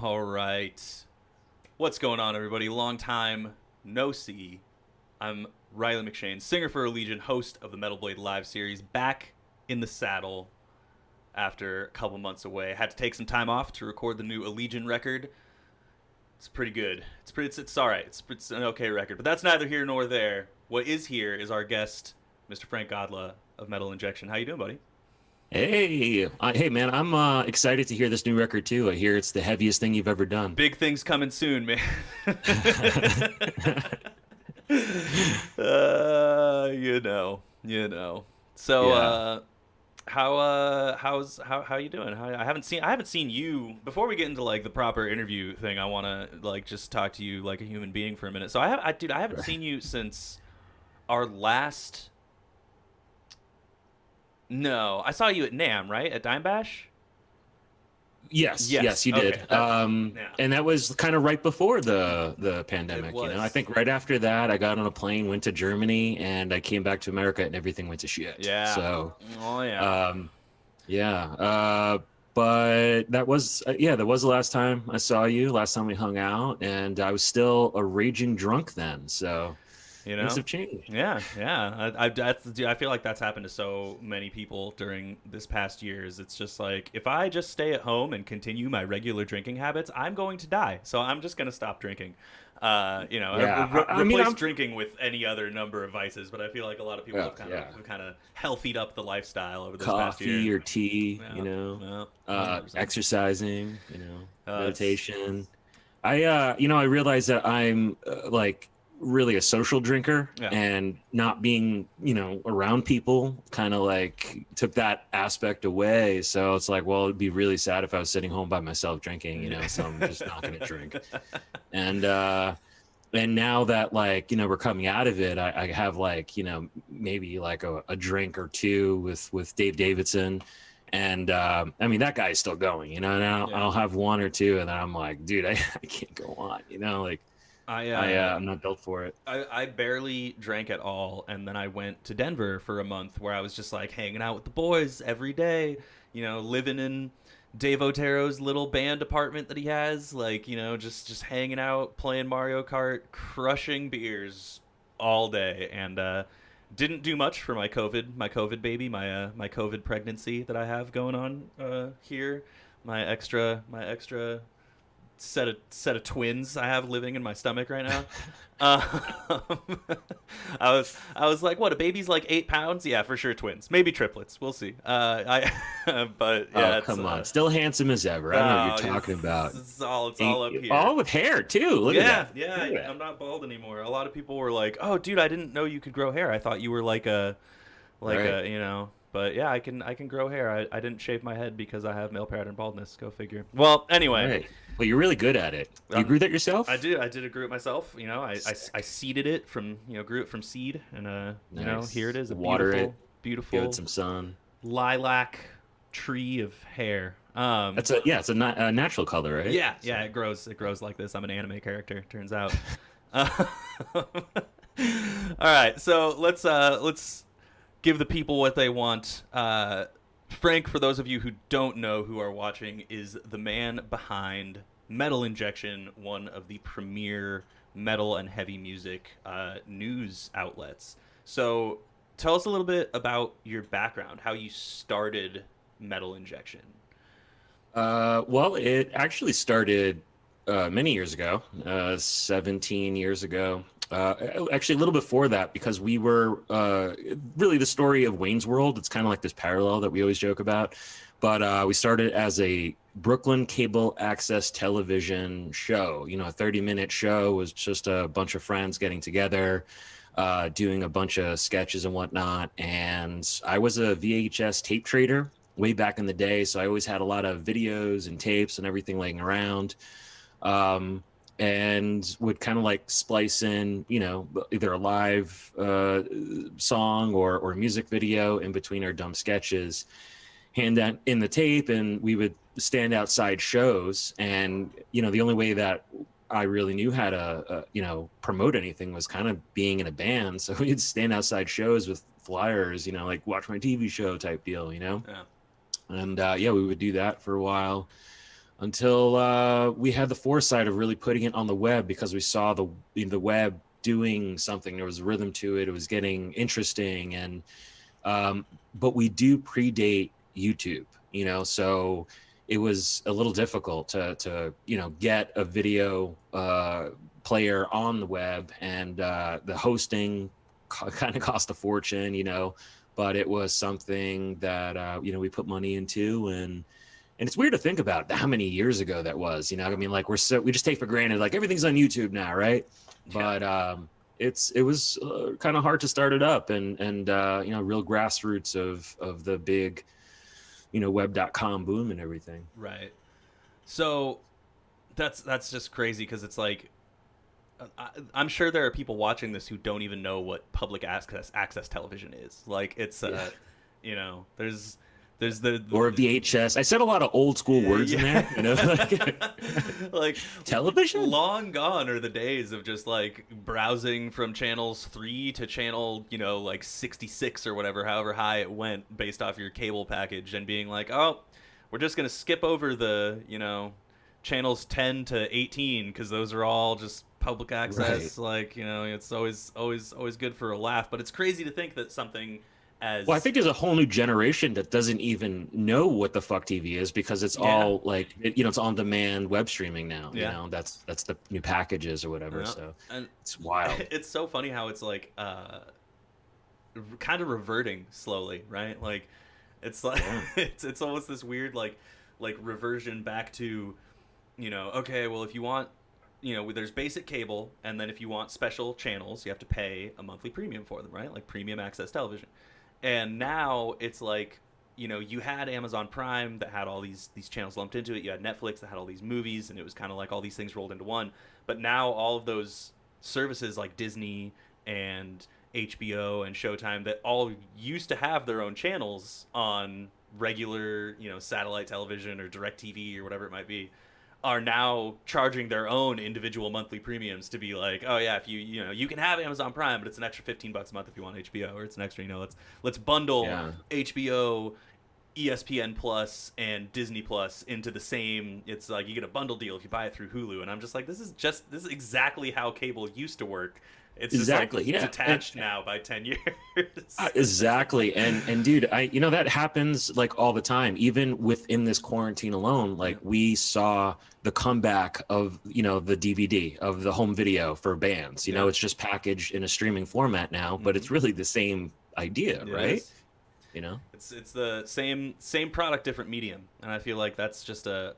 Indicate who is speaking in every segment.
Speaker 1: All right. What's going on, everybody? Long time no see. I'm Riley McShane, singer for Allegiant, host of the Metal Blade Live series, back in the saddle after a couple months away. Had to take some time off to record the new Allegiant record. It's pretty good. It's all right. It's an okay record, but that's neither here nor there. What is here is our guest, Mr. Frank Godla of Metal Injection. How you doing, buddy?
Speaker 2: Hey, man! I'm excited to hear this new record too. I hear it's the heaviest thing you've ever done.
Speaker 1: Big things coming soon, man. you know. So,
Speaker 2: Yeah.
Speaker 1: how you doing? I haven't seen you before we get into like the proper interview thing. I want to like just talk to you like a human being for a minute. So dude, I haven't seen you since our last. No, I saw you at Nam, right? At Dime Bash.
Speaker 2: Yes, you
Speaker 1: Okay.
Speaker 2: did.
Speaker 1: Yeah.
Speaker 2: And that was kind of right before the pandemic.
Speaker 1: It was.
Speaker 2: I think right after that, I got on a plane, went to Germany, and I came back to America, and everything went to shit.
Speaker 1: Yeah.
Speaker 2: So,
Speaker 1: Oh yeah.
Speaker 2: yeah. But that was the last time I saw you. Last time we hung out, and I was still a raging drunk then. So
Speaker 1: You know.
Speaker 2: things have changed.
Speaker 1: Yeah, yeah. I feel like that's happened to so many people during this past years. It's just like if I just stay at home and continue my regular drinking habits, I'm going to die. So I'm just gonna stop drinking.
Speaker 2: Yeah,
Speaker 1: Replace drinking with any other number of vices. But I feel like a lot of people have
Speaker 2: yeah.
Speaker 1: kind of healthied up the lifestyle over this past
Speaker 2: Coffee
Speaker 1: year.
Speaker 2: or tea,
Speaker 1: Yeah, yeah, 100%.
Speaker 2: exercising,
Speaker 1: It's-
Speaker 2: meditation. I realized that I'm like really a social drinker,
Speaker 1: Yeah.
Speaker 2: and not being, around people kind of like took that aspect away. So it's like, well, it'd be really sad if I was sitting home by myself drinking, so I'm just not going to drink. And now that like, we're coming out of it, I have like, maybe like a drink or two with Dave Davidson. And I mean, that guy's still going, and I'll have one or two, and then I'm like, dude, I can't go on, like I'm not built for it.
Speaker 1: I barely drank at all, and then I went to Denver for a month where I was just like hanging out with the boys every day, living in Dave Otero's little band apartment that he has, like, just hanging out, playing Mario Kart, crushing beers all day, and didn't do much for my COVID baby, my COVID pregnancy that I have going on here, my extra set of twins I have living in my stomach right now. I was like, what, a baby's like 8 pounds? Yeah, for sure, twins, maybe triplets. We'll see. But yeah,
Speaker 2: Come on, still handsome as ever. I don't know what you're talking about.
Speaker 1: It's all up here.
Speaker 2: All with hair too. Look at that.
Speaker 1: Yeah. I'm not bald anymore. A lot of people were like, "Oh, dude, I didn't know you could grow hair. I thought you were like a,
Speaker 2: Right.
Speaker 1: But yeah, I can grow hair. I didn't shave my head because I have male pattern baldness. Go figure. Well, anyway.
Speaker 2: Right. Well, you're really good at it. You grew that yourself?
Speaker 1: I did grew it myself. I seeded it from grew it from seed, and
Speaker 2: Nice.
Speaker 1: here it is, a
Speaker 2: Water
Speaker 1: beautiful,
Speaker 2: it,
Speaker 1: beautiful
Speaker 2: give it some sun.
Speaker 1: lilac tree of hair.
Speaker 2: It's a natural color, right?
Speaker 1: Yeah, yeah, it grows like this. I'm an anime character, turns out. All right, so let's give the people what they want. Frank, for those of you who don't know who are watching, is the man behind Metal Injection, one of the premier metal and heavy music news outlets. So tell us a little bit about your background, how you started Metal Injection.
Speaker 2: Well, it actually started many years ago, 17 years ago. Actually, a little before that, because we were really the story of Wayne's World. It's kind of like this parallel that we always joke about. But we started as a Brooklyn cable access television show. A 30-minute show was just a bunch of friends getting together, doing a bunch of sketches and whatnot. And I was a VHS tape trader way back in the day, so I always had a lot of videos and tapes and everything laying around. And would kind of like splice in, either a live song or a music video in between our dumb sketches, hand that in the tape, and we would stand outside shows. And, the only way that I really knew how to, promote anything was kind of being in a band. So we'd stand outside shows with flyers, like watch my TV show type deal,
Speaker 1: Yeah.
Speaker 2: And we would do that for a while. until we had the foresight of really putting it on the web, because we saw the web doing something. There was rhythm to it. It was getting interesting. And but we do predate YouTube, so it was a little difficult to get a video player on the web, and the hosting kind of cost a fortune, but it was something that we put money into. And it's weird to think about how many years ago that was. I mean, like, we just take for granted like everything's on YouTube now, right?
Speaker 1: Yeah.
Speaker 2: But it was kind of hard to start it up, and real grassroots of the big web.com boom and everything.
Speaker 1: Right. So that's just crazy, because it's like, I'm sure there are people watching this who don't even know what public access television is. Like, it's there's the
Speaker 2: Or VHS. I said a lot of old school words in there,
Speaker 1: like
Speaker 2: television.
Speaker 1: Long gone are the days of just like browsing from channels 3 to channel, like 66 or whatever, however high it went based off your cable package, and being like, oh, we're just gonna skip over the channels 10 to 18 because those are all just public access. Right. Like, it's always good for a laugh. But it's crazy to think that something as...
Speaker 2: Well, I think there's a whole new generation that doesn't even know what the fuck TV is, because it's all like, it's on demand web streaming now. That's the new packages or whatever. Yeah. So and it's wild.
Speaker 1: It's so funny how it's like kind of reverting slowly, right? Like, it's like it's almost this weird like reversion back to, okay, well, if you want, there's basic cable, and then if you want special channels, you have to pay a monthly premium for them, right? Like premium access television. And now it's like, you had Amazon Prime that had all these channels lumped into it. You had Netflix that had all these movies, and it was kind of like all these things rolled into one. But now all of those services like Disney and HBO and Showtime that all used to have their own channels on regular, satellite television or DirecTV or whatever it might be, are now charging their own individual monthly premiums to be like, oh yeah, if you can have Amazon Prime, but it's an extra $15 a month if you want HBO, or it's an extra, let's bundle HBO, ESPN Plus, and Disney Plus into the same. It's like you get a bundle deal if you buy it through Hulu, and I'm just like, this is exactly how cable used to work. It's
Speaker 2: exactly
Speaker 1: just like detached now by 10 years.
Speaker 2: Exactly. And dude, that happens like all the time. Even within this quarantine alone, like we saw the comeback of, the DVD, of the home video for bands. It's just packaged in a streaming format now, but it's really the same idea, right?
Speaker 1: It's the same product, different medium. And I feel like that's just a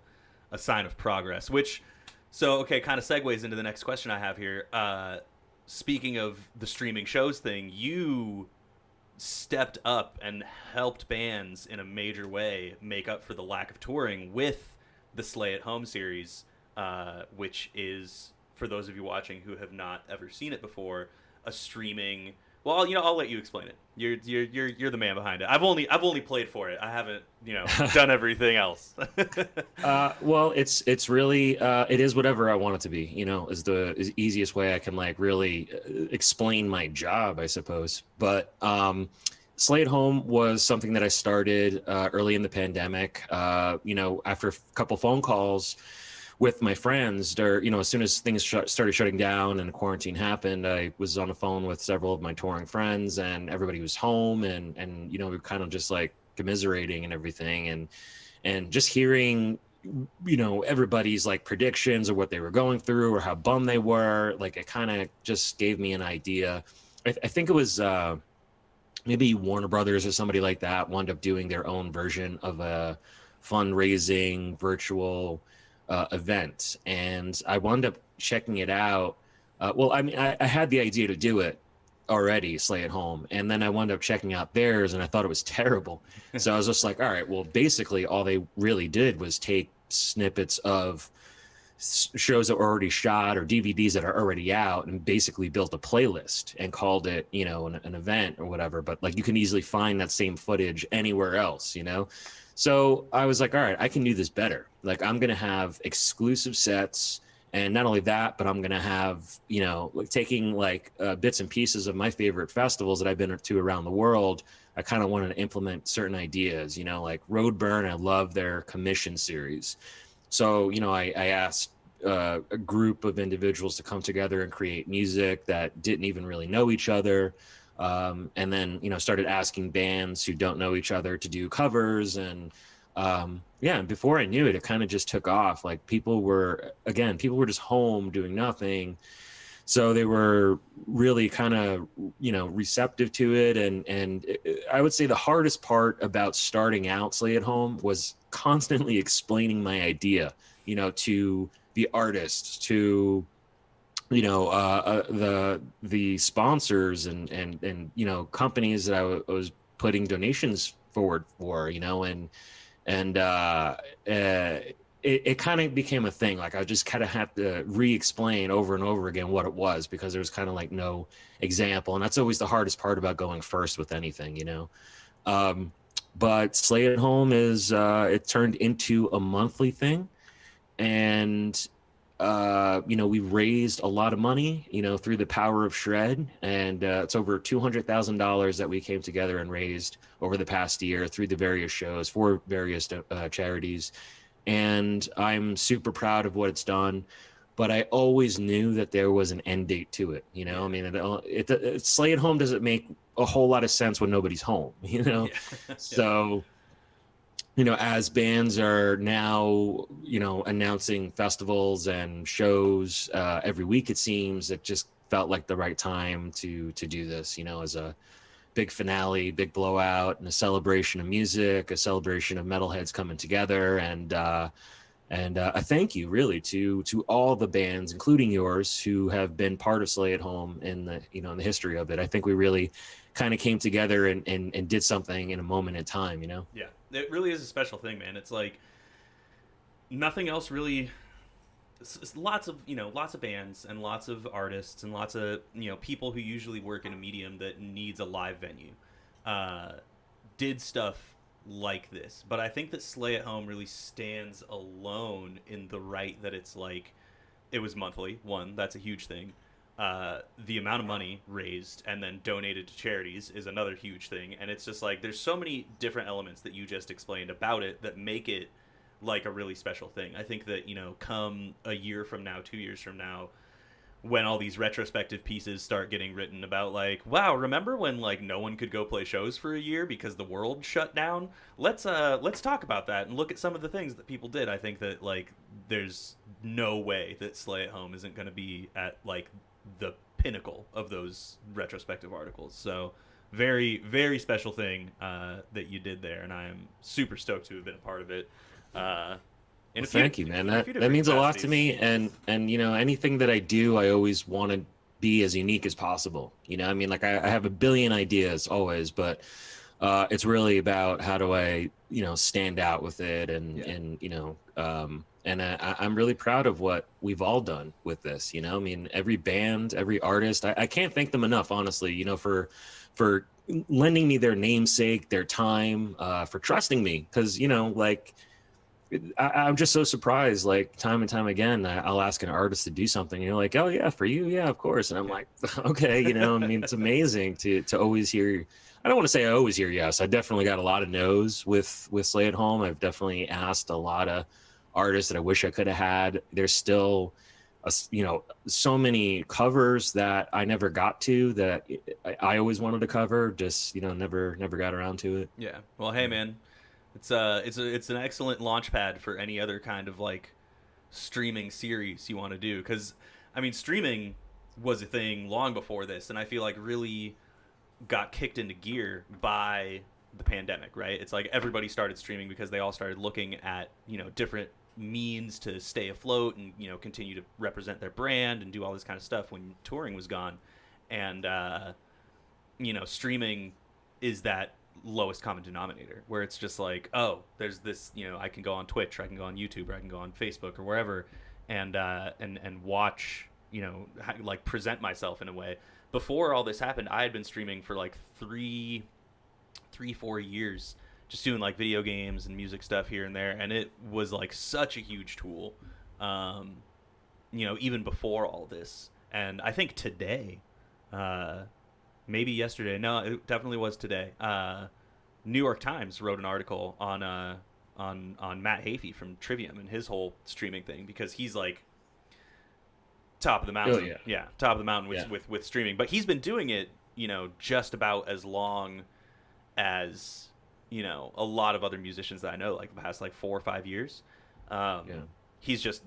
Speaker 1: sign of progress, kind of segues into the next question I have here. Speaking of the streaming shows thing, you stepped up and helped bands in a major way make up for the lack of touring with the Slay at Home series, which is, for those of you watching who have not ever seen it before, a streaming... Well, I'll let you explain it. You're the man behind it. I've only played for it. I haven't, done everything else.
Speaker 2: Well, it's really it is whatever I want it to be. Is the easiest way I can like really explain my job, I suppose. But Slay at Home was something that I started early in the pandemic. After a couple phone calls with my friends, as soon as things started shutting down and quarantine happened, I was on the phone with several of my touring friends, and everybody was home, and we were kind of just like commiserating and everything, and just hearing, everybody's like predictions of what they were going through or how bummed they were. Like, it kind of just gave me an idea. I think it was maybe Warner Brothers or somebody like that wound up doing their own version of a fundraising virtual event, and I wound up checking it out. I had the idea to do it already, Slay at Home, and then I wound up checking out theirs, and I thought it was terrible. So I was just like, all right, well, basically all they really did was take snippets of shows that were already shot or DVDs that are already out, and basically built a playlist and called it, an event or whatever. But like, you can easily find that same footage anywhere else, So I was like, all right, I can do this better. Like, I'm going to have exclusive sets. And not only that, but I'm going to have, taking like bits and pieces of my favorite festivals that I've been to around the world. I kind of wanted to implement certain ideas, like Roadburn. I love their commission series. So, I asked a group of individuals to come together and create music that didn't even really know each other. And then, started asking bands who don't know each other to do covers. And yeah, and before I knew it, it kind of just took off. Like people were just home doing nothing. So they were really kind of, receptive to it. And I would say the hardest part about starting out Slay at Home was constantly explaining my idea, to the artists, to the sponsors and companies that was putting donations forward for, and it kind of became a thing. Like I just kind of had to re-explain over and over again what it was, because there was kind of like no example, and that's always the hardest part about going first with anything, um, but Slay at Home is it turned into a monthly thing. And we've raised a lot of money, through the power of Shred, and it's over $200,000 that we came together and raised over the past year through the various shows for various charities. And I'm super proud of what it's done. But I always knew that there was an end date to it. I mean, Slay at Home doesn't make a whole lot of sense when nobody's home.
Speaker 1: Yeah.
Speaker 2: So as bands are now, announcing festivals and shows every week, it seems, it just felt like the right time to do this, as a big finale, big blowout, and a celebration of music, a celebration of metalheads coming together, and a thank you really to all the bands, including yours, who have been part of Slay at Home in the in the history of it. I think we really kind of came together and did something in a moment in time.
Speaker 1: Yeah, it really is a special thing, man. It's like nothing else really. It's lots of lots of bands and lots of artists and lots of people who usually work in a medium that needs a live venue uh, did stuff like this. But I think that Slay at Home really stands alone in the right that it's like it was monthly. One, that's a huge thing. The amount of money raised and then donated to charities is another huge thing. And it's just like there's so many different elements that you just explained about it that make it like a really special thing. I think that, come a year from now, 2 years from now, when all these retrospective pieces start getting written about like, wow, remember when like no one could go play shows for a year because the world shut down? Let's talk about that and look at some of the things that people did. I think that like there's no way that Slay at Home isn't going to be at like the pinnacle of those retrospective articles. So very, very special thing that you did there, and I am super stoked to have been a part of it. In
Speaker 2: Well,
Speaker 1: a few,
Speaker 2: thank you, man.
Speaker 1: in a
Speaker 2: That
Speaker 1: few
Speaker 2: that
Speaker 1: different
Speaker 2: means a lot to
Speaker 1: capacities.
Speaker 2: me, and anything that I do, I always want to be as unique as possible. I mean, like I have a billion ideas always, but it's really about how do I, stand out with it,
Speaker 1: Yeah.
Speaker 2: and I'm really proud of what we've all done with this. I mean, every band, every artist, I can't thank them enough, honestly. For lending me their namesake, their time, for trusting me, because like. I'm just so surprised, like time and time again, I'll ask an artist to do something. And you're like, oh yeah, for you, yeah, of course. And I'm
Speaker 1: Yeah.
Speaker 2: like, okay, I mean, it's amazing to always hear. I don't want to say I always hear yes. I definitely got a lot of no's with Slay at Home. I've definitely asked a lot of artists that I wish I could have had. There's still, so many covers that I never got to that I always wanted to cover. Just never got around to it.
Speaker 1: Yeah. Well, hey, man, it's an excellent launch pad for any other kind of like streaming series you want to do. Because I mean, streaming was a thing long before this, and I feel like really got kicked into gear by the pandemic. Right? It's like everybody started streaming because they all started looking at different means to stay afloat and continue to represent their brand and do all this kind of stuff when touring was gone. And streaming is that lowest common denominator where it's just like, oh, there's this, I can go on Twitch, or I can go on YouTube, or I can go on Facebook or wherever, and watch, like present myself in a way. Before all this happened, I had been streaming for like 4 years, just doing like video games and music stuff here and there, and it was like such a huge tool, um, even before all this. And I think today, uh, maybe yesterday. No, it definitely was today. New York Times wrote an article on on Matt Hafey from Trivium and his whole streaming thing, because he's like top of the
Speaker 2: Oh
Speaker 1: mountain.
Speaker 2: yeah,
Speaker 1: Yeah, top of the mountain
Speaker 2: yeah.
Speaker 1: with streaming. But he's been doing it, just about as long as, a lot of other musicians that I know, like the past like 4 or 5 years.
Speaker 2: Yeah.
Speaker 1: He's just,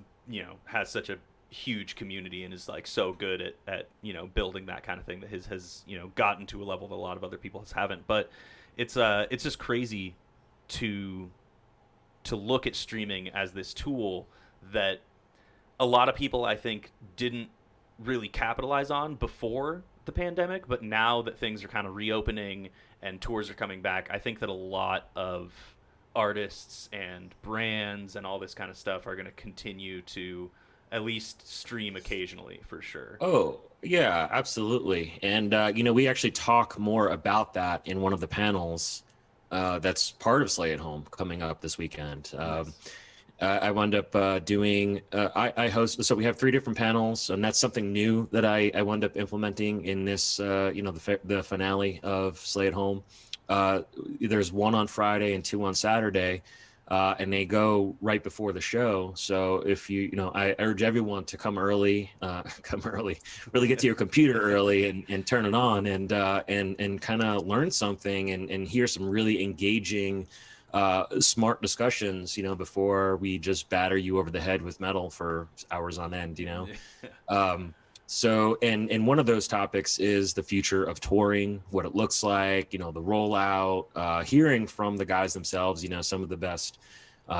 Speaker 1: has such a huge community and is like so good at building that kind of thing that his has, gotten to a level that a lot of other people haven't. But it's just crazy to look at streaming as this tool that a lot of people, I think, didn't really capitalize on before the pandemic, but now that things are kind of reopening and tours are coming back, I think that a lot of artists and brands and all this kind of stuff are going to continue to at least stream occasionally, for sure.
Speaker 2: Oh, yeah, absolutely. And we actually talk more about that in one of the panels that's part of Slay at Home coming up this weekend.
Speaker 1: Nice.
Speaker 2: I wound up doing. I host. So we have 3 different panels, and that's something new that I wound up implementing in this. The finale of Slay at Home. There's one on Friday and 2 on Saturday, and they go right before the show. So if I urge everyone to come early, really get to your computer early and turn it on and kind of learn something and hear some really engaging, smart discussions, before we just batter you over the head with metal for hours on end, So, and one of those topics is the future of touring, what it looks like, the rollout, hearing from the guys themselves, some of the best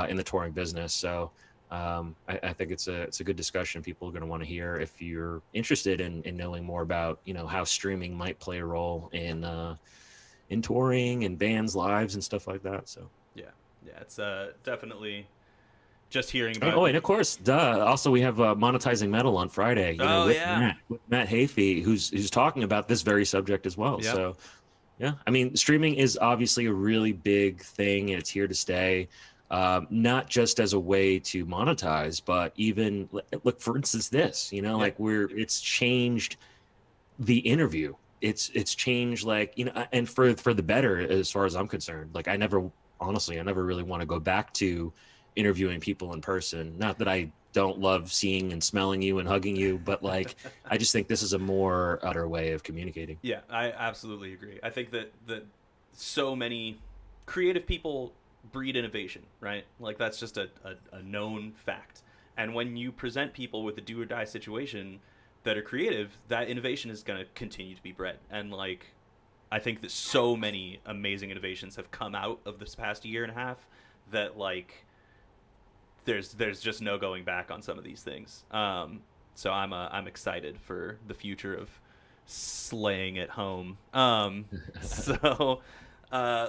Speaker 2: in the touring business. So I think it's a good discussion people are going to want to hear if you're interested in knowing more about, how streaming might play a role in touring and bands' lives and stuff like that. So
Speaker 1: Yeah, it's definitely just hearing
Speaker 2: and,
Speaker 1: about.
Speaker 2: and of course, duh. Also, we have monetizing metal on Friday.
Speaker 1: Oh
Speaker 2: With
Speaker 1: yeah.
Speaker 2: Matt Hafey, who's talking about this very subject as well.
Speaker 1: Yep.
Speaker 2: So, yeah, I mean, streaming is obviously a really big thing, and it's here to stay. Not just as a way to monetize, but even look, for instance, this. Like it's changed the interview. It's changed, like and for the better as far as I'm concerned. Like I never really want to go back to interviewing people in person. Not that I don't love seeing and smelling you and hugging you, but like I just think this is a more utter way of communicating.
Speaker 1: Yeah, I absolutely agree. I think that so many creative people breed innovation, right? Like that's just a known fact. And when you present people with a do or die situation that are creative, that innovation is going to continue to be bred. And like I think that so many amazing innovations have come out of this past year and a half that like there's just no going back on some of these things. So I'm excited for the future of slaying at home. So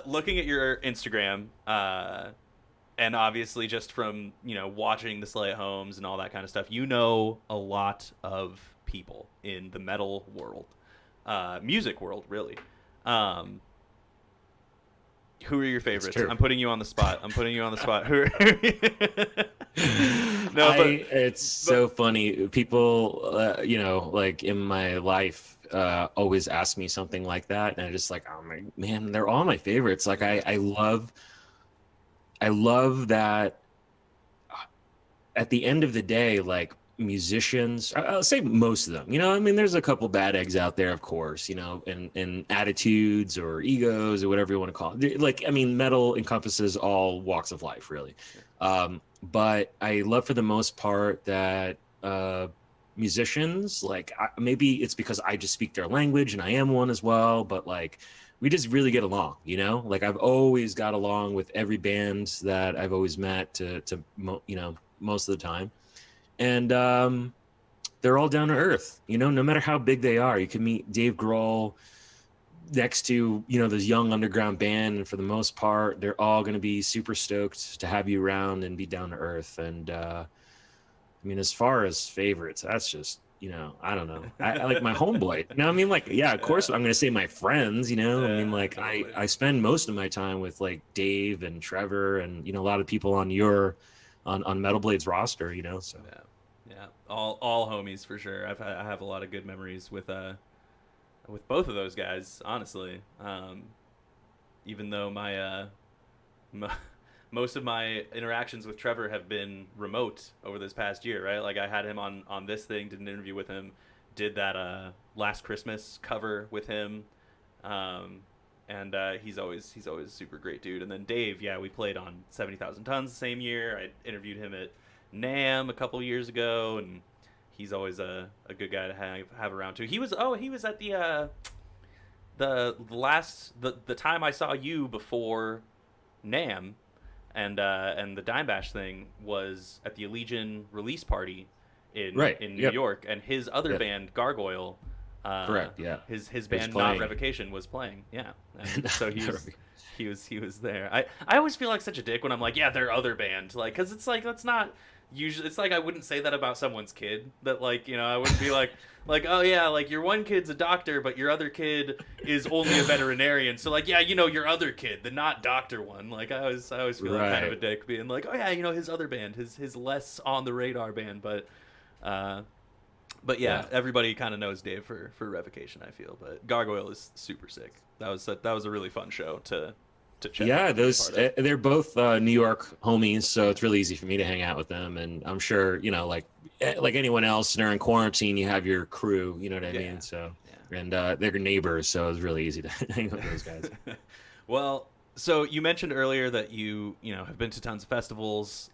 Speaker 1: looking at your Instagram, and obviously just from watching the Slay at Homes and all that kind of stuff, a lot of people in the metal world, music world, really. Who are your favorites? I'm putting you on the spot. Who No, but
Speaker 2: it's so funny. People, like in my life, always ask me something like that, and I'm just like, oh my man, they're all my favorites. Like I love that. At the end of the day, like musicians, I'll say most of them, I mean, there's a couple bad eggs out there, of course, and attitudes or egos or whatever you want to call it. Like, I mean, metal encompasses all walks of life, really. But I love for the most part that musicians, like maybe it's because I just speak their language and I am one as well, but like we just really get along, like I've always got along with every band that I've always met to most of the time. And they're all down to earth, no matter how big they are. You can meet Dave Grohl next to, this young underground band, and for the most part, they're all going to be super stoked to have you around and be down to earth. And I mean, as far as favorites, that's just, I don't know. I like my homeboy. I mean, like, yeah, of course, I'm going to say my friends, I mean, like, totally. I spend most of my time with like Dave and Trevor and, a lot of people on on Metal Blade's roster, so.
Speaker 1: Yeah, all homies for sure. I have a lot of good memories with both of those guys, honestly. Even though my most of my interactions with Trevor have been remote over this past year, right? Like I had him on this thing, did an interview with him, did that Last Christmas cover with him, um, and he's always a super great dude. And then Dave, yeah, we played on 70,000 Tons the same year. I interviewed him at Nam a couple years ago, and he's always a good guy to have around too. He was at the time I saw you before Nam, and the Dime Bash thing was at the Allegiant release party
Speaker 2: Right.
Speaker 1: in New
Speaker 2: Yep.
Speaker 1: York, and his other
Speaker 2: Yep.
Speaker 1: band Gargoyle,
Speaker 2: Correct. Yeah.
Speaker 1: his
Speaker 2: It was
Speaker 1: band Not
Speaker 2: playing.
Speaker 1: Revocation was playing, yeah, and so he was
Speaker 2: Right.
Speaker 1: he was there. I always feel like such a dick when I'm like, yeah, their other band, like, because it's like that's not usually. It's like I wouldn't say that about someone's kid. That, like, I wouldn't be like, oh yeah, like your one kid's a doctor, but your other kid is only a veterinarian. So like, yeah, your other kid, the not doctor one. Like I always feel like kind of a
Speaker 2: Right.
Speaker 1: dick being like, oh yeah, his other band, his less on the radar band, uh, but yeah,
Speaker 2: Yeah.
Speaker 1: everybody kind of knows Dave for Revocation, I feel. But Gargoyle is super sick. That was a really fun show to check out
Speaker 2: Yeah,
Speaker 1: and be a
Speaker 2: those
Speaker 1: part of.
Speaker 2: they're both New York homies, so it's really easy for me to hang out with them. And I'm sure, like anyone else during quarantine, you have your crew. You know what I
Speaker 1: Yeah,
Speaker 2: mean? So,
Speaker 1: yeah.
Speaker 2: and they're neighbors, so it's really easy to hang with those guys.
Speaker 1: Well, so you mentioned earlier that you have been to tons of festivals.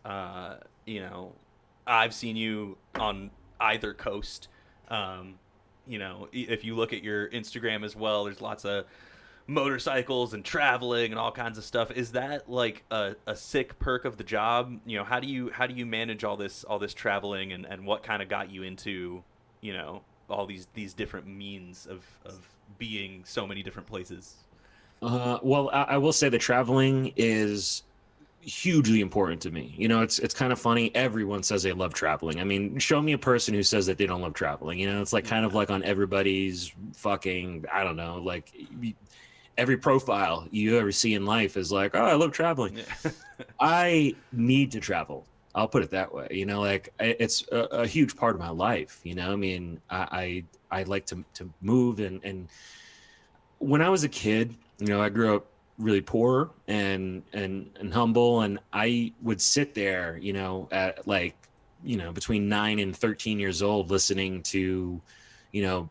Speaker 1: I've seen you on either coast. If you look at your Instagram as well, there's lots of motorcycles and traveling and all kinds of stuff. Is that like a sick perk of the job? How do you manage all this traveling, and what kind of got you into all these different means of being so many different places?
Speaker 2: Well, I will say the traveling is hugely important to me. It's kind of funny. Everyone says they love traveling. I mean, show me a person who says that they don't love traveling. It's like kind of like on everybody's fucking, I don't know, like every profile you ever see in life is like, oh, I love traveling.
Speaker 1: Yeah.
Speaker 2: I need to travel. I'll put it that way. Like it's a huge part of my life. I mean, I like to move, and when I was a kid, I grew up really poor and humble, and I would sit there, at like, between 9 and 13 years old, listening to,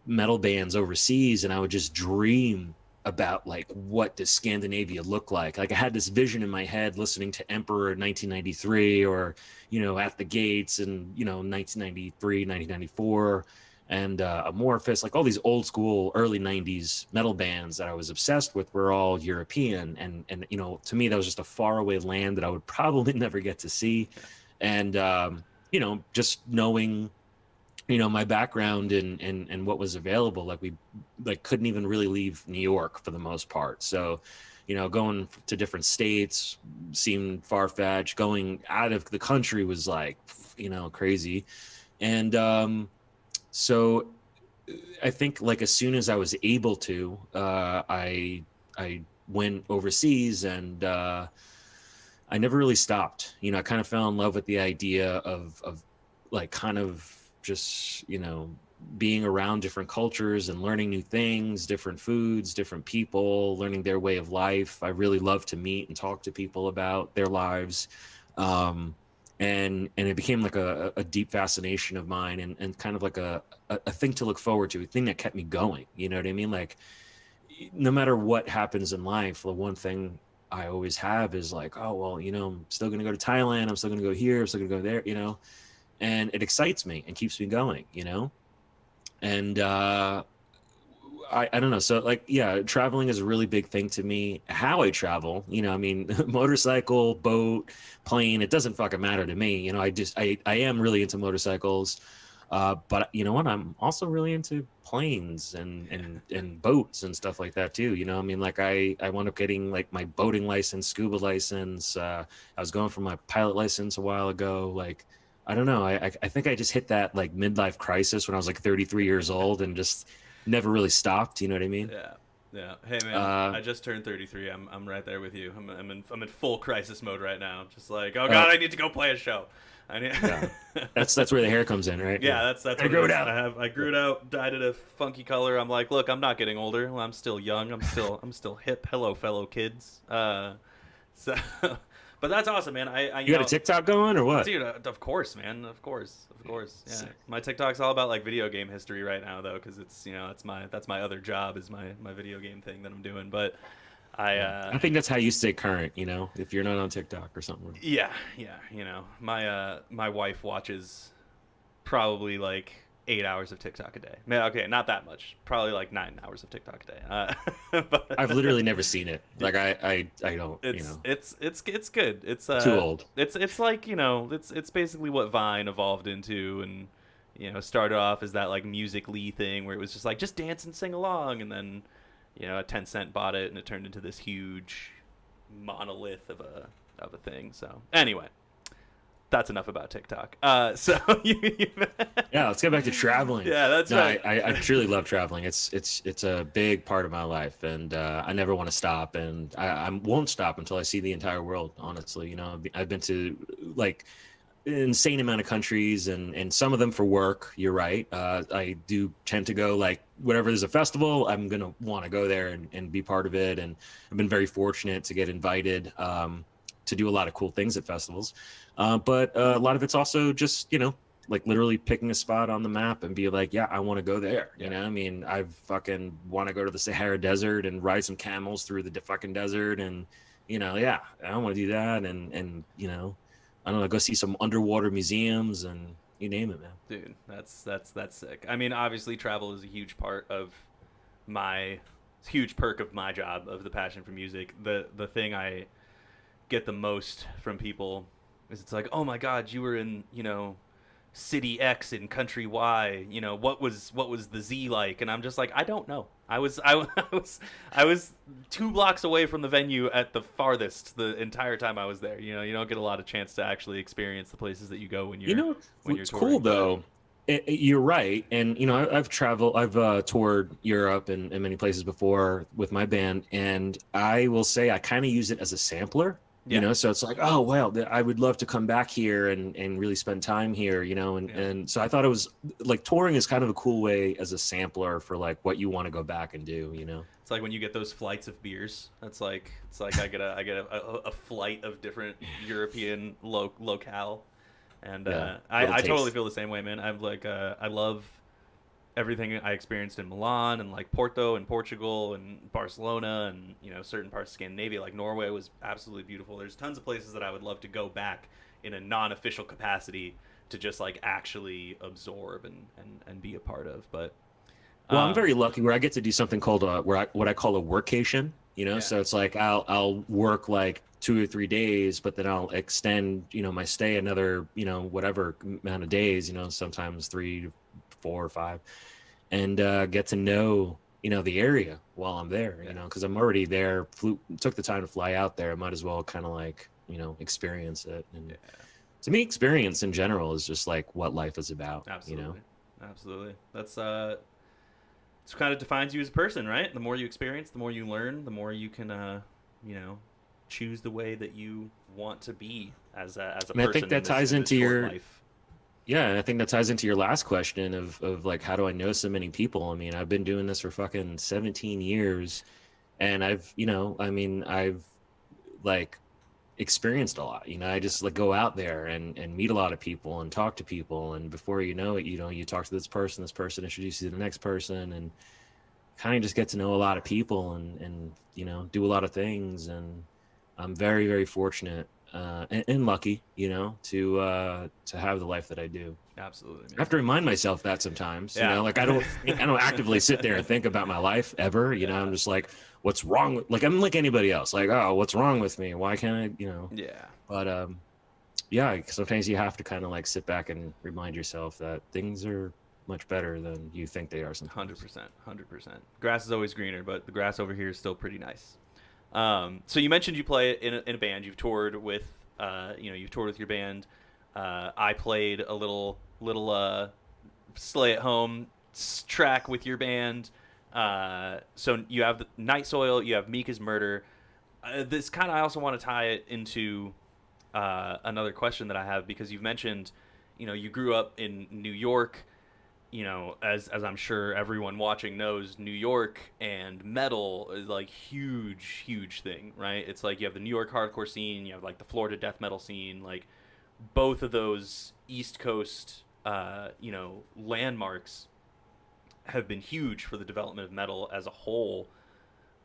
Speaker 2: metal bands overseas, and I would just dream about like what does Scandinavia look like. Like I had this vision in my head listening to Emperor in 1993, or At the Gates in 1993, 1994, and Amorphis, like all these old school early 90s metal bands that I was obsessed with were all European, and to me that was just a faraway land that I would probably never get to see. And just knowing my background and what was available, like we couldn't even really leave New York for the most part. So going to different states seemed far-fetched. Going out of the country was like crazy. And so I think like as soon as I was able to, I went overseas, and I never really stopped. I kind of fell in love with the idea of like kind of just being around different cultures and learning new things, different foods, different people, learning their way of life. I really love to meet and talk to people about their lives. And it became like a deep fascination of mine, and kind of like a thing to look forward to, a thing that kept me going. You know what I mean? Like no matter what happens in life, the one thing I always have is like, oh, well, I'm still going to go to Thailand. I'm still going to go here. I'm still going to go there, and it excites me and keeps me going, and I don't know. So like, yeah, traveling is a really big thing to me. How I travel, I mean, motorcycle, boat, plane, it doesn't fucking matter to me. I am really into motorcycles. But you know what? I'm also really into planes and boats and stuff like that too. I mean, like I wound up getting like my boating license, scuba license. I was going for my pilot license a while ago. Like, I don't know. I think I just hit that like midlife crisis when I was like 33 years old and just never really stopped. You know what I mean?
Speaker 1: Yeah, yeah. Hey man,
Speaker 2: Uh,
Speaker 1: I just turned 33. I'm right there with you. I'm in full crisis mode right now. Just like, oh
Speaker 2: uh,
Speaker 1: god, I need to go play a show. I need.
Speaker 2: yeah, that's where the hair comes in, right?
Speaker 1: Yeah, that's
Speaker 2: I
Speaker 1: what
Speaker 2: grew
Speaker 1: it
Speaker 2: it
Speaker 1: is.
Speaker 2: out.
Speaker 1: I grew it out, dyed it a funky color. I'm like, look, I'm not getting older. I'm still young. I'm still hip. Hello, fellow kids. So, but But that's awesome, man. I
Speaker 2: You got a TikTok going or what?
Speaker 1: dude, of course, man, of course. Yeah,
Speaker 2: Sick.
Speaker 1: my TikTok's all about like video game history right now, though, because it's that's my other job is my video game thing that I'm doing. But I
Speaker 2: Yeah. I think that's how you stay current, you know, if you're not on TikTok or something.
Speaker 1: yeah, my wife watches probably like 8 hours of TikTok a day. Man, okay, not that much. Probably like 9 hours of TikTok a day. But
Speaker 2: I've literally never seen it. Like I don't, you know.
Speaker 1: it's good. It's
Speaker 2: Too old.
Speaker 1: It's like it's basically what Vine evolved into, and started off as that like Musical.ly thing where it was just like just dance and sing along, and then a 10 cent bought it and it turned into this huge monolith of a thing. So anyway, that's enough about TikTok. So
Speaker 2: Yeah, let's get back to traveling.
Speaker 1: Yeah, that's right.
Speaker 2: I truly love traveling. It's a big part of my life, and I never want to stop, and I won't stop until I see the entire world. Honestly, I've been to like insane amount of countries, and some of them for work. You're right. I do tend to go like whenever there's a festival, I'm gonna want to go there and be part of it. And I've been very fortunate to get invited to do a lot of cool things at festivals. But a lot of it's also just, like literally picking a spot on the map and be like, yeah, I want to go there.
Speaker 1: Yeah.
Speaker 2: You know, I mean, I fucking want to go to the Sahara Desert and ride some camels through the fucking desert. And, yeah, I want to do that. And, I don't know, go see some underwater museums and you name it, man.
Speaker 1: Dude, that's sick. I mean, obviously travel is a huge part of my huge perk of my job, of the passion for music. The thing I get the most from people is it's like, oh my god, you were in city X in country Y, what was the Z like? And I'm just like, I don't know. I was 2 blocks away from the venue at the farthest the entire time I was there. You don't get a lot of chance to actually experience the places that you go when you're when you're
Speaker 2: it's
Speaker 1: touring.
Speaker 2: cool though. You're right, and I've toured Europe and many places before with my band, and I will say I kind of use it as a sampler.
Speaker 1: Yeah.
Speaker 2: So it's like, oh well, I would love to come back here and really spend time here, and so I thought it was like touring is kind of a cool way as a sampler for like what you want to go back and do.
Speaker 1: It's like when you get those flights of beers. It's like I get a flight of different European locale, and I totally feel the same way, man. I'm like I love everything I experienced in Milan and like Porto and Portugal and Barcelona and certain parts of Scandinavia. Like Norway was absolutely beautiful. There's tons of places that I would love to go back in a non-official capacity to just like actually absorb and be a part of. But
Speaker 2: well, I'm very lucky where I get to do something called what I call a workation.
Speaker 1: Yeah.
Speaker 2: So it's like I'll work like 2 or 3 days, but then I'll extend my stay another whatever amount of days. Sometimes 3, 4 or 5, and get to know the area while I'm there. Because I'm already there. Took the time to fly out there. I might as well kind of like experience it. And to me, experience in general is just like what life is about.
Speaker 1: Absolutely. Absolutely. That's it's kind of defines you as a person, right? The more you experience, the more you learn, the more you can choose the way that you want to be as a person.
Speaker 2: I think that ties into your
Speaker 1: life.
Speaker 2: Yeah, and I think that ties into your last question of like, how do I know so many people? I mean, I've been doing this for fucking 17 years, and I've like experienced a lot. I just like go out there and meet a lot of people and talk to people, and before you know it, you talk to this person introduces you to the next person, and kind of just get to know a lot of people and do a lot of things. And I'm very, very fortunate and lucky, to have the life that I do.
Speaker 1: Absolutely, man.
Speaker 2: I have to remind myself that sometimes,
Speaker 1: Yeah.
Speaker 2: like I don't actively sit there and think about my life ever. I'm just like, what's wrong with, like, I'm like anybody else, like, oh, what's wrong with me? Why can't I,
Speaker 1: Yeah.
Speaker 2: But yeah, sometimes you have to kind of like sit back and remind yourself that things are much better than you think they are sometimes.
Speaker 1: 100%. Grass is always greener, but the grass over here is still pretty nice. So you mentioned you play in a band. You've toured with, you've toured with your band. I played a little Slay at Home track with your band. So you have the Night Soil, you have Mika's Murder. This kind of, I also want to tie it into another question that I have, because you've mentioned, you grew up in New York. as I'm sure everyone watching knows, New York and metal is like huge thing, right? It's like you have the New York hardcore scene, you have like the Florida death metal scene, like both of those East Coast, landmarks have been huge for the development of metal as a whole.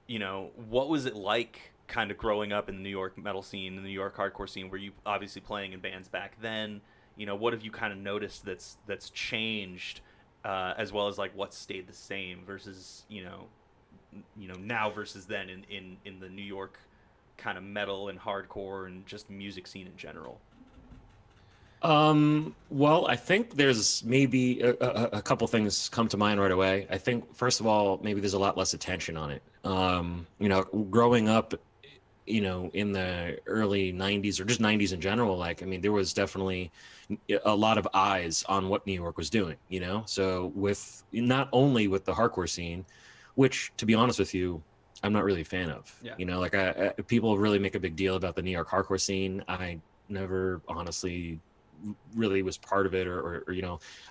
Speaker 1: What was it like kind of growing up in the New York metal scene, in the New York hardcore scene? Were you obviously playing in bands back then? What have you kind of noticed that's changed, as well as like what stayed the same versus now versus then in the New York kind of metal and hardcore and just music scene in general?
Speaker 2: Well, I think there's maybe a couple things come to mind right away. I think first of all, maybe there's a lot less attention on it. Growing up, in the early 90s or just 90s in general, like, I mean, there was definitely a lot of eyes on what New York was doing, So with not only with the hardcore scene, which to be honest with you, I'm not really a fan of,
Speaker 1: Yeah.
Speaker 2: like people really make a big deal about the New York hardcore scene. I never honestly really was part of it or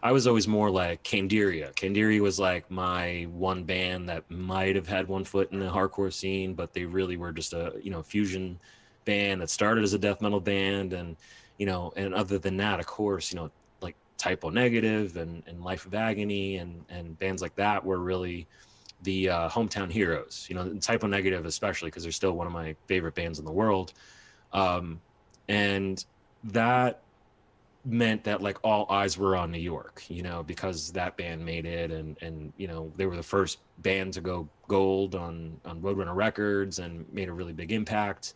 Speaker 2: I was always more like Candiria was like my one band that might have had one foot in the hardcore scene, but they really were just a fusion band that started as a death metal band. And and other than that, of course, like Typo Negative and Life of Agony and bands like that were really the hometown heroes, and Typo Negative especially, because they're still one of my favorite bands in the world. And that meant that like all eyes were on New York, because that band made it, and they were the first band to go gold on Roadrunner Records and made a really big impact.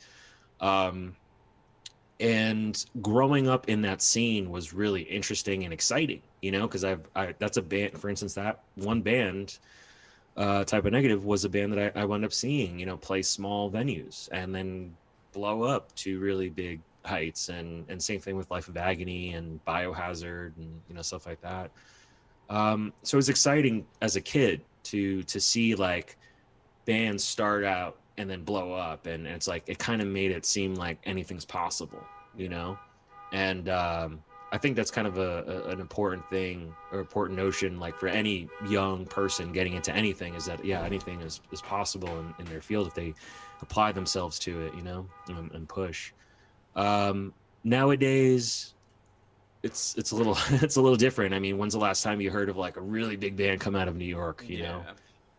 Speaker 2: And growing up in that scene was really interesting and exciting, because that's a band, for instance, that one band, Type of Negative, was a band that I wound up seeing, play small venues and then blow up to really big heights, and same thing with Life of Agony and Biohazard and stuff like that. So it was exciting as a kid to see like bands start out and then blow up, and it's like it kind of made it seem like anything's possible, and I think that's kind of an important thing or important notion, like for any young person getting into anything, is that anything is possible in their field if they apply themselves to it, and push. Nowadays it's a little it's a little different. I mean, when's the last time you heard of like a really big band come out of New York,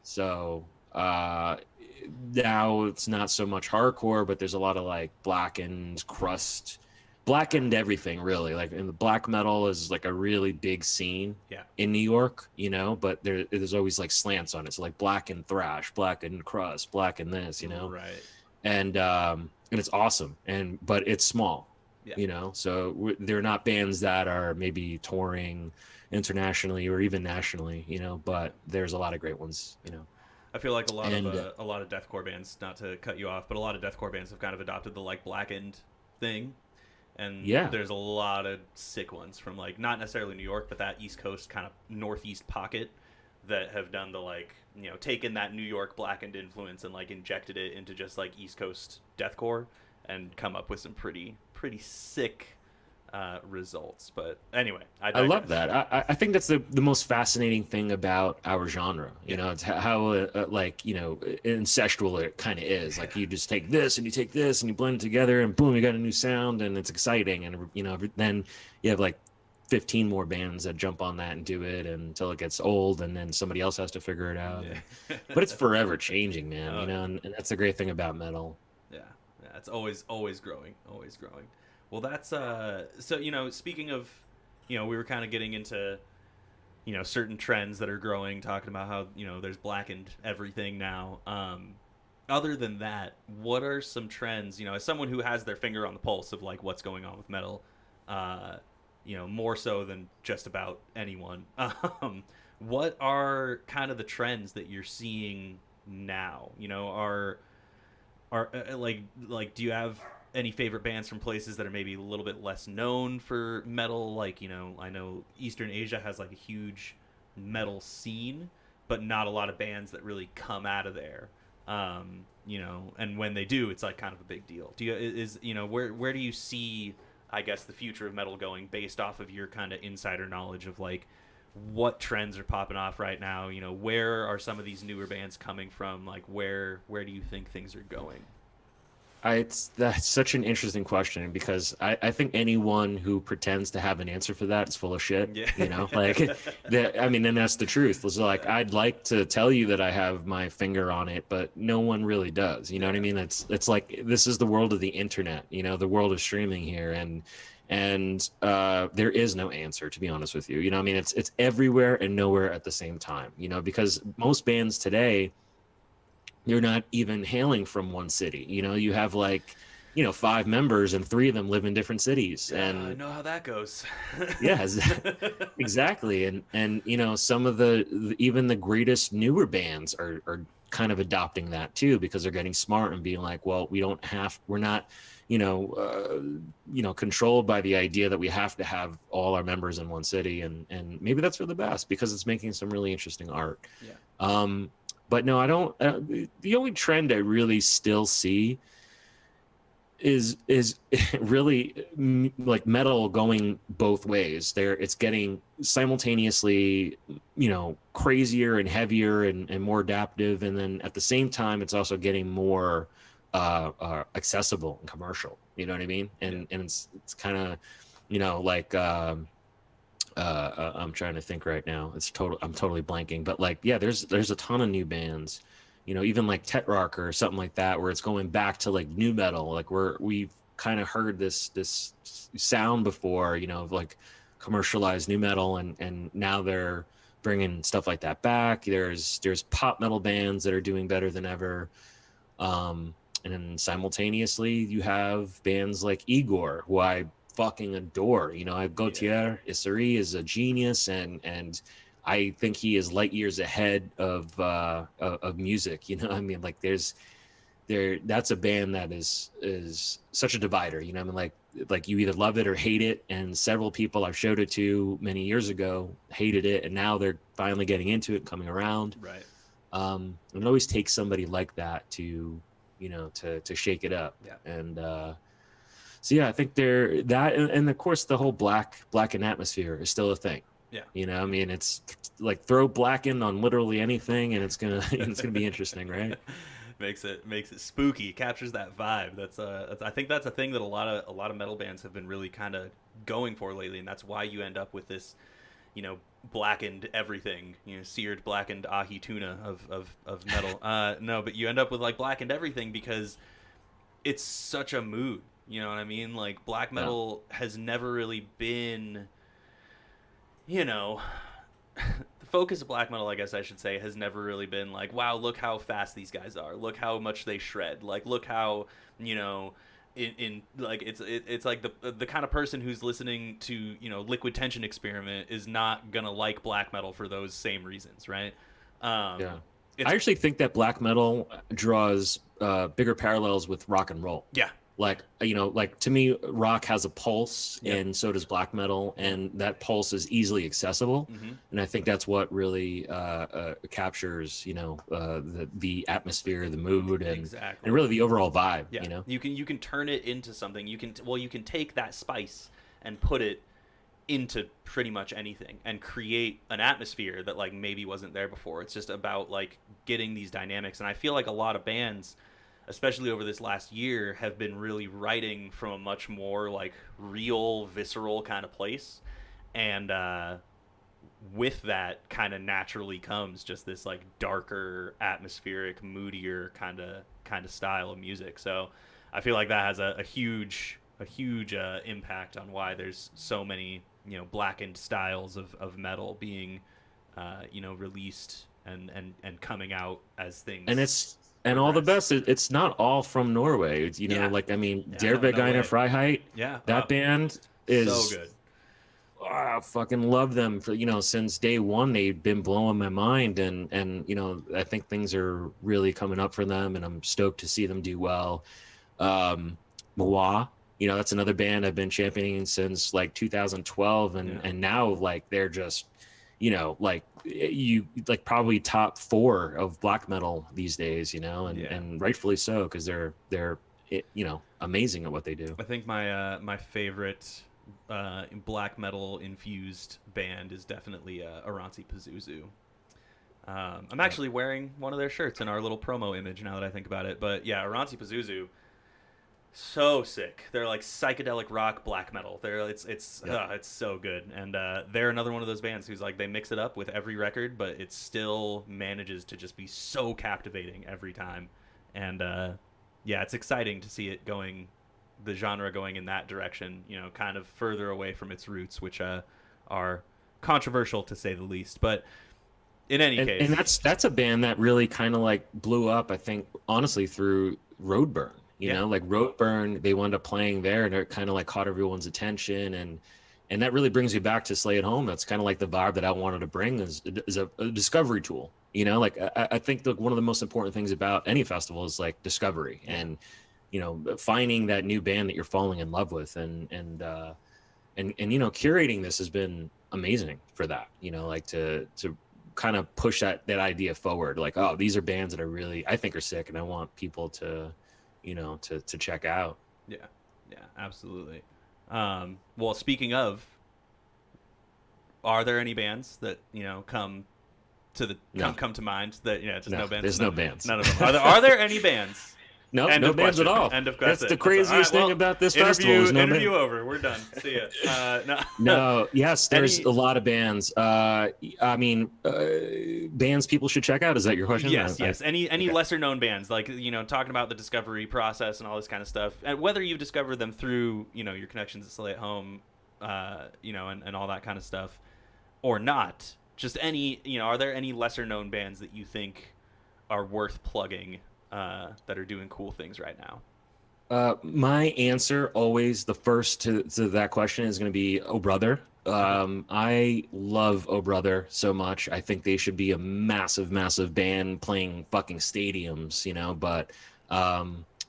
Speaker 2: So now it's not so much hardcore, but there's a lot of like blackened crust, blackened everything really, like, and the black metal is like a really big scene in New York, but there's always like slants on it, so like blackened thrash, blackened crust, blackened this,
Speaker 1: Right.
Speaker 2: And it's awesome, but it's small, so they're not bands that are maybe touring internationally or even nationally, but there's a lot of great ones.
Speaker 1: I feel like a lot of deathcore bands, not to cut you off, but a lot of deathcore bands have kind of adopted the like blackened thing, and there's a lot of sick ones from like not necessarily New York, but that East Coast kind of northeast pocket that have done the like taken that New York blackened influence and like injected it into just like East Coast deathcore and come up with some pretty sick results. But anyway,
Speaker 2: I love that. I think that's the most fascinating thing about our genre. It's how incestual it kind of is. Like you just take this and you take this and you blend it together and boom, you got a new sound, and it's exciting. And then you have like 15 more bands that jump on that and do it until it gets old, and then somebody else has to figure it out. But it's forever changing, man. And that's the great thing about metal.
Speaker 1: Yeah, it's always growing, always growing. Well, that's so speaking of, we were kind of getting into certain trends that are growing, talking about how there's blackened everything now. Other than that, what are some trends? As someone who has their finger on the pulse of like what's going on with metal, more so than just about anyone. What are kind of the trends that you're seeing now? Are like do you have any favorite bands from places that are maybe a little bit less known for metal? Like, I know Eastern Asia has like a huge metal scene, but not a lot of bands that really come out of there. And when they do, it's like kind of a big deal. Where do you see, I guess, the future of metal going based off of your kind of insider knowledge of like what trends are popping off right now? You know, where are some of these newer bands coming from? Like, where do you think things are going?
Speaker 2: That's such an interesting question because I think anyone who pretends to have an answer for that is full of shit.
Speaker 1: Yeah.
Speaker 2: You know, like that. I mean, and that's the truth. It's like I'd like to tell you that I have my finger on it, but no one really does. You know what I mean? It's like this is the world of the internet. You know, the world of streaming here, and there is no answer, to be honest with you. You know, I mean, it's everywhere and nowhere at the same time. You know, because most bands today, you're not even hailing from one city. You know, you have like, you know, 5 members and 3 of them live in different cities.
Speaker 1: I
Speaker 2: And
Speaker 1: know how that goes.
Speaker 2: yeah, exactly. And you know, some of even the greatest newer bands are kind of adopting that too, because they're getting smart and being like, well, we're not, controlled by the idea that we have to have all our members in one city. And maybe that's for the best because it's making some really interesting art.
Speaker 1: Yeah.
Speaker 2: But no, I don't. The only trend I really still see is really like metal going both ways. It's getting simultaneously, you know, crazier and heavier and more adaptive, and then at the same time, it's also getting more accessible and commercial. You know what I mean? And it's kind of, you know, like. I'm trying to think right now. I'm totally blanking. But like, yeah, there's a ton of new bands, you know, even like Tetrarch or something like that, where it's going back to like new metal. Like we've kind of heard this sound before, you know, of like commercialized new metal, and now they're bringing stuff like that back. There's pop metal bands that are doing better than ever. And then simultaneously you have bands like Igor, who I fucking adore. You know, Gautier Issery is a genius, and I think he is light years ahead of music. You know, I mean, like that's a band that is such a divider. You know, I mean, like you either love it or hate it, and several people I've showed it to many years ago hated it, and now they're finally getting into it, coming around.
Speaker 1: Right.
Speaker 2: And it always takes somebody like that to, you know, to shake it up.
Speaker 1: Yeah.
Speaker 2: And so yeah, I think and of course the whole blackened atmosphere is still a thing.
Speaker 1: Yeah.
Speaker 2: You know, I mean, it's like throw blackened on literally anything, and it's gonna be interesting, right?
Speaker 1: makes it spooky. Captures that vibe. That's I think that's a thing that a lot of metal bands have been really kind of going for lately, and that's why you end up with this, you know, blackened everything, you know, seared blackened ahi tuna of metal. No, but you end up with like blackened everything because it's such a mood. You know what I mean? Like black metal has never really been, you know, the focus of black metal, I guess I should say, has never really been like, wow, look how fast these guys are. Look how much they shred. Like, look how, you know, in like it's like the kind of person who's listening to, you know, Liquid Tension Experiment is not gonna like black metal for those same reasons, right?
Speaker 2: Yeah. I actually think that black metal draws bigger parallels with rock and roll.
Speaker 1: Yeah.
Speaker 2: Like, you know, like to me, rock has a pulse, and so does black metal, and that pulse is easily accessible. And I think that's what really captures, you know, the atmosphere, the mood, and really the overall vibe.
Speaker 1: Yeah.
Speaker 2: You know,
Speaker 1: you can turn it into something. You can take that spice and put it into pretty much anything and create an atmosphere that like maybe wasn't there before. It's just about like getting these dynamics, and I feel like a lot of bands, especially over this last year, have been really writing from a much more like real, visceral kind of place. And with that kind of naturally comes just this like darker, atmospheric, moodier kind of style of music. So I feel like that has a huge impact on why there's so many, you know, blackened styles of metal being you know, released and coming out as things.
Speaker 2: And all the best, it's not all from Norway. You know, like, I mean, Der Veganer Freiheit, that band is
Speaker 1: so good.
Speaker 2: I fucking love them for, you know, since day one. They've been blowing my mind, and you know, I think things are really coming up for them, and I'm stoked to see them do well. Mawa, you know, that's another band I've been championing since like 2012, and now like they're just, you know, like you like probably top 4 of black metal these days, you know, and rightfully so, because they're you know, amazing at what they do.
Speaker 1: I think my favorite black metal infused band is definitely Aransi Pazuzu. I'm actually wearing one of their shirts in our little promo image now that I think about it. But yeah, Aransi Pazuzu, so sick. They're like psychedelic rock black metal.
Speaker 2: Yeah.
Speaker 1: It's so good. And they're another one of those bands who's like they mix it up with every record, but it still manages to just be so captivating every time. And yeah, it's exciting to see it going, the genre going in that direction. You know, kind of further away from its roots, which are controversial to say the least. But in any case,
Speaker 2: And that's a band that really kind of like blew up, I think, honestly, through Roadburn. You
Speaker 1: yeah,
Speaker 2: know, like Roadburn, they wound up playing there, and it kind of like caught everyone's attention, and that really brings me back to Slay at Home. That's kind of like the vibe that I wanted to bring is a discovery tool. You know, like I think that one of the most important things about any festival is like discovery and you know finding that new band that you're falling in love with, and you know curating this has been amazing for that. You know, like to kind of push that idea forward, like, oh, these are bands that I think are sick, and I want people to, you know, to check out.
Speaker 1: yeah, yeah, absolutely. Well, speaking of, are there any bands that come to the
Speaker 2: No,
Speaker 1: come to mind that just
Speaker 2: no,
Speaker 1: no bands?
Speaker 2: there's no bands.
Speaker 1: None of them. Are there any bands?
Speaker 2: No,
Speaker 1: End
Speaker 2: no
Speaker 1: of
Speaker 2: bands
Speaker 1: question.
Speaker 2: at all.
Speaker 1: End of
Speaker 2: That's
Speaker 1: question.
Speaker 2: the
Speaker 1: All right,
Speaker 2: craziest
Speaker 1: well,
Speaker 2: thing about this
Speaker 1: interview
Speaker 2: festival is no
Speaker 1: interview
Speaker 2: band.
Speaker 1: over. We're done. See ya. No.
Speaker 2: No, yes, there's
Speaker 1: Any?
Speaker 2: a lot of bands. I mean, bands people should check out. Is that your question?
Speaker 1: Yes, yes. Any
Speaker 2: Okay.
Speaker 1: lesser known bands, like talking about the discovery process and all this kind of stuff, and whether you've discovered them through your connections to Slay at Home, and all that kind of stuff, or not. Just any, are there any lesser known bands that you think are worth plugging, that are doing cool things right now?
Speaker 2: My answer always, the first to that question, is going to be Oh Brother. I love Oh Brother so much. I think they should be a massive, massive band playing fucking stadiums, you know. But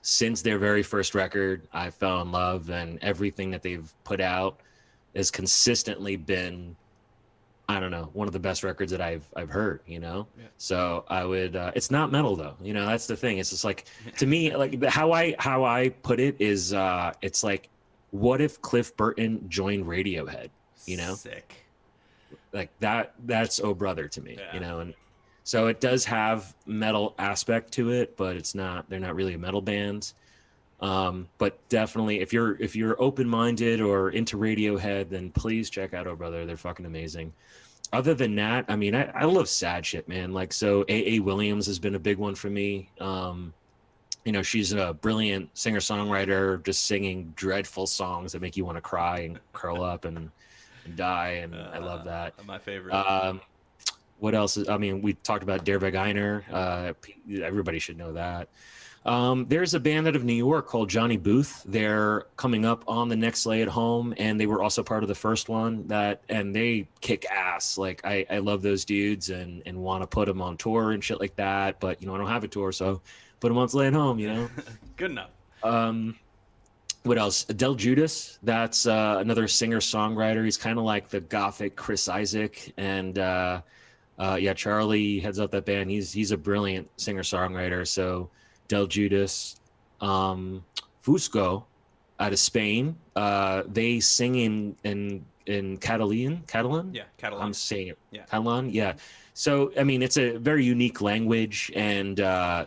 Speaker 2: since their very first record, I fell in love, and everything that they've put out has consistently been, I don't know, one of the best records that I've heard, you know.
Speaker 1: Yeah.
Speaker 2: So I would. It's not metal though, you know. That's the thing. It's just like, to me, like how I put it is, it's like, what if Cliff Burton joined Radiohead? You know,
Speaker 1: Sick.
Speaker 2: like that's Oh Brother to me,
Speaker 1: Yeah.
Speaker 2: you know. And so it does have metal aspect to it, but it's not. They're not really a metal band. But definitely, if you're open minded or into Radiohead, then please check out Oh Brother. They're fucking amazing. Other than that, I mean, I love sad shit, man. Like, so A. Williams has been a big one for me. You know, she's a brilliant singer-songwriter, just singing dreadful songs that make you want to cry and curl up and die, and I love that.
Speaker 1: My favorite.
Speaker 2: What else? I mean, we talked about Der Vegainer. Everybody should know that. There's a band out of New York called Johnny Booth. They're coming up on the next Lay at Home, and they were also part of the first one. And they kick ass. Like, I love those dudes and want to put them on tour and shit like that. But I don't have a tour, so put them on Lay at Home.
Speaker 1: Good enough.
Speaker 2: What else? Adele Judas. That's another singer-songwriter. He's kind of like the gothic Chris Isaac, and yeah, Charlie heads up that band. He's a brilliant singer-songwriter. So Del Judas, Fusco, out of Spain. They sing in Catalan.
Speaker 1: Yeah, Catalan.
Speaker 2: I'm saying it.
Speaker 1: Yeah.
Speaker 2: Catalan. Yeah. So I mean, it's a very unique language, and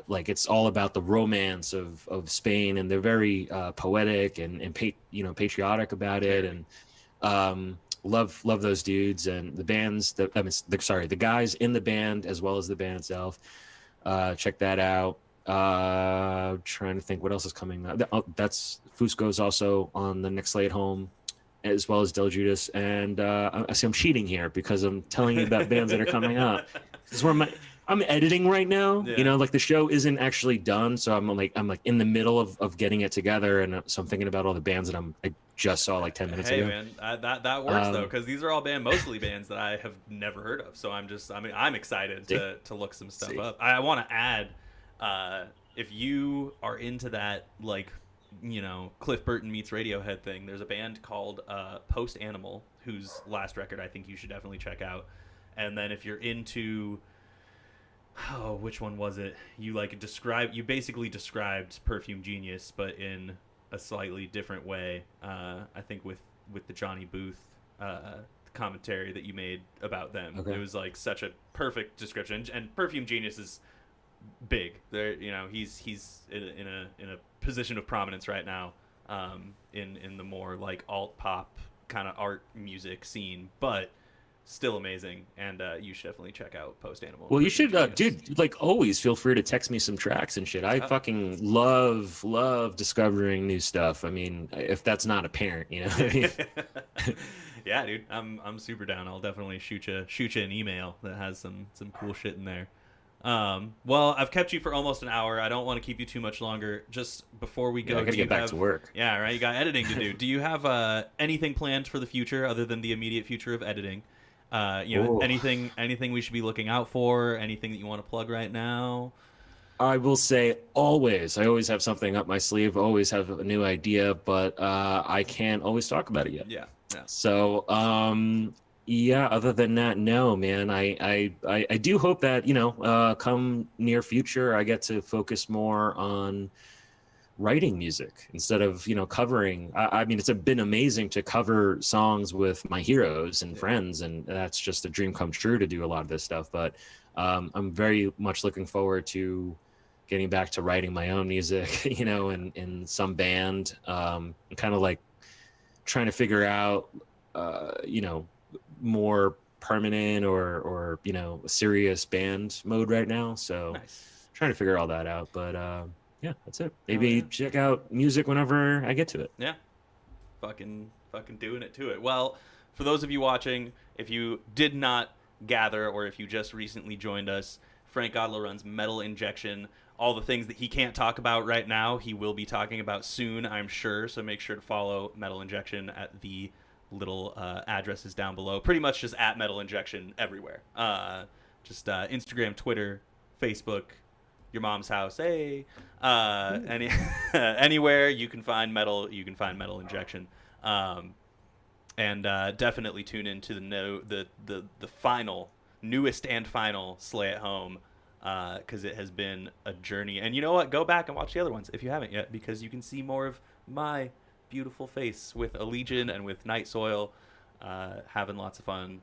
Speaker 2: like it's all about the romance of Spain, and they're very poetic and patriotic about it, and love those dudes and the bands. The guys in the band as well as the band itself. Check that out. Trying to think what else is coming up. That's Fusco's also on the next Lay at Home, as well as Del Judas. And I see I'm cheating here because I'm telling you about bands that are coming up. This is where I'm editing right now.
Speaker 1: Yeah.
Speaker 2: Like the show isn't actually done, so I'm like in the middle of getting it together, and so I'm thinking about all the bands that I just saw like 10 minutes ago.
Speaker 1: Hey man, that works though, because these are all mostly bands that I have never heard of. So I'm excited to look some stuff up. I want to add, if you are into that, like, Cliff Burton meets Radiohead thing, there's a band called Post Animal, whose last record I think you should definitely check out. And then if you're into, which one was it? You basically described Perfume Genius, but in a slightly different way. I think with with the Johnny Booth commentary that you made about them. It
Speaker 2: Okay.
Speaker 1: was like such a perfect description. And Perfume Genius is big. There, you know, he's in a position of prominence right now, in the more like alt pop kind of art music scene, but still amazing. And you should definitely check out Post Animal.
Speaker 2: Well, you
Speaker 1: Perfume
Speaker 2: should,
Speaker 1: Genius.
Speaker 2: dude. Like always, feel free to text me some tracks and shit. I
Speaker 1: Oh.
Speaker 2: fucking love discovering new stuff. I mean, if that's not apparent, you know. What I mean?
Speaker 1: Yeah, dude, I'm super down. I'll definitely shoot you an email that has some cool shit in there. Well, I've kept you for almost an hour. I don't want to keep you too much longer. Just before we
Speaker 2: Yeah,
Speaker 1: go,
Speaker 2: I gotta
Speaker 1: do you
Speaker 2: get back
Speaker 1: have,
Speaker 2: to work.
Speaker 1: Yeah, right. You got editing to do. Do you have anything planned for the future other than the immediate future of editing? You know,
Speaker 2: Oh,
Speaker 1: anything we should be looking out for? Anything that you want to plug right now?
Speaker 2: I will say always. I always have something up my sleeve. Always have a new idea, but I can't always talk about it yet.
Speaker 1: Yeah, yeah.
Speaker 2: So, yeah. Other than that, no, man. I do hope that come near future, I get to focus more on writing music instead of covering. I mean, it's been amazing to cover songs with my heroes and
Speaker 1: Yeah.
Speaker 2: friends, and that's just a dream come true to do a lot of this stuff. But I'm very much looking forward to getting back to writing my own music, in some band, kind of like trying to figure out, more permanent or serious band mode right now. So
Speaker 1: Nice.
Speaker 2: trying to figure all that out. But yeah, that's it.
Speaker 1: Hell
Speaker 2: Maybe
Speaker 1: yeah.
Speaker 2: check out music whenever I get to it.
Speaker 1: Yeah. Fucking doing it to it. Well, for those of you watching, if you did not gather or if you just recently joined us, Frank Godla runs Metal Injection. All the things that he can't talk about right now, he will be talking about soon, I'm sure. So make sure to follow Metal Injection at the little addresses down below. Pretty much just at Metal Injection everywhere. Just Instagram, Twitter, Facebook, your mom's house. Hey, any anywhere you can find metal, you can find Metal Injection. And definitely tune into the final, newest and final Slay at Home, because it has been a journey. And you know what? Go back and watch the other ones if you haven't yet, because you can see more of my beautiful face with Allegiant and with Night Soil, having lots of fun